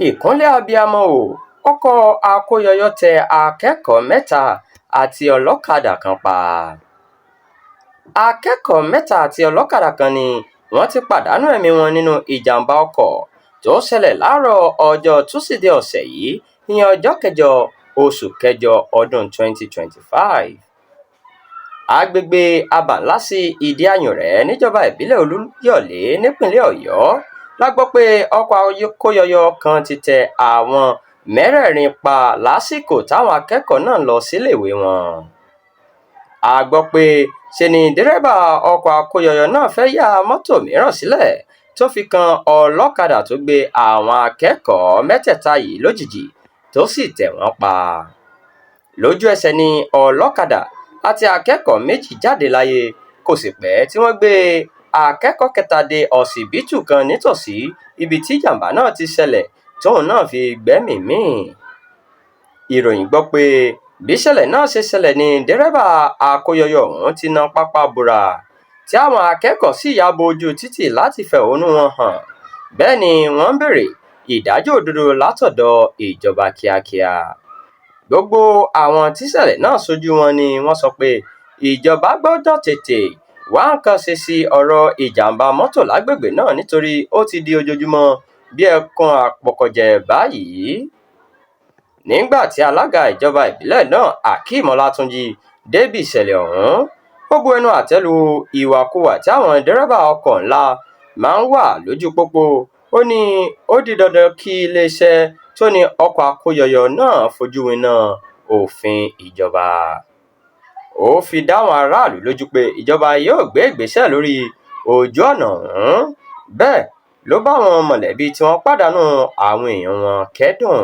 ìkúnlẹ̀ abiyamọ o, ọkọ̀ akóyọyọ tẹ akẹ́kọ̀ọ́ mẹ́ta àti ọlọ́kadà kan pa. Akẹ́kọ̀ọ́ mẹ́ta àti ọlọ́kadà kan ni wọ́n ti pàdánù ẹ̀mí wọn nínú ìjàmbá ọkọ̀ tó ṣẹlẹ̀ láàárọ̀ ọjọ́ túsídẹ̀ẹ́ ọ̀sẹ̀ yìí, ìyẹn ọjọ́ kẹjọ oṣù kẹjọ ọdún 2025. Agbègbè Abànlásí Ìdí-Àyànrẹ́ níjọba ìbílẹ̀ Olúyọ̀lé nípìnlẹ̀ Ọ̀yọ́ la gbọ́ pé ọkọ̀ akóyọyọ kan ti tẹ àwọn mẹ́rẹ̀ẹ̀rin pa lásìkò táwọn akẹ́kọ̀ọ́ náà lọ síléèwé wọn. A gbọ́ pé ṣe ni dẹ́rẹ́bà ọkọ̀ akóyọyọ náà fẹ́ yá mọ́tò mìíràn sílẹ̀ tó fi kan ọlọ́kadà tó gbé àwọn akẹ́kọ̀ọ́ mẹ́tẹ̀ẹ̀ta yìí lójijì tó sì tẹ̀ wọ́n pa. Lójú ẹsẹ̀ ni ọlọ́kadà àti akẹ́kọ̀ọ́ méjì jáde láyé, kò sì pẹ́ tí wọ́n gbé akẹ́kọ̀ọ́ kẹta dé ọsibítù kan nítòsí ibi tí ìjàmbá náà ti ṣẹlẹ̀ tóun náà fi gbẹ́mìí mì. Ìròyìn gbọ́ pé bí ìṣẹ̀lẹ̀ náà ṣe ṣẹlẹ̀ ni dẹ́rẹ́bà akóyọyọ ọ̀hún ti na pápá bora, tí àwọn akẹ́kọ̀ọ́ sì ya bo ojú títì láti fẹ̀hónú wọn hàn. Bẹ́ẹ̀ ni wọ́n ń béèrè ìdájọ́ òdodo látọ̀dọ̀ ìjọba kíákíá. Gbogbo àwọn tíṣẹ̀lẹ̀ náà ṣojú wọn ni wọ́n sọ pé ìjọba gbọ́dọ̀ tètè wá nǹkan ṣe sí ọ̀rọ̀ ìjàmbá mọ́tò lágbègbè náà nítorí ó ti di ojoojúmọ́ bí ẹkùn àpọ̀kọ̀jẹ̀ báyìí. Nígbà tí alága ìjọba ìbílẹ̀ náà Akeem Ọlátúnjí débi ìṣẹ̀lẹ̀ ọ̀hún, ó bu ẹnu àtẹ́ lu ìwàkuwà tí àwọn dẹ́rẹ́bà ọkọ̀ ńlá máa ń wà lójú pópó. Ó ní ó di dandan kí iléeṣẹ́ tó ní ọkọ̀ akóyọyọ náà fojú winá òfin ìjọba. Ó fi dá àwọn aráàlú lójú pé ìjọba yóò gbé ìgbésẹ̀ lórí ojú ọ̀nà ọ̀hún. Bẹ́ẹ̀ ló bá àwọn mọ̀lẹ́bí tí wọ́n pàdánù àwọn èèyàn wọn kẹ́dùn.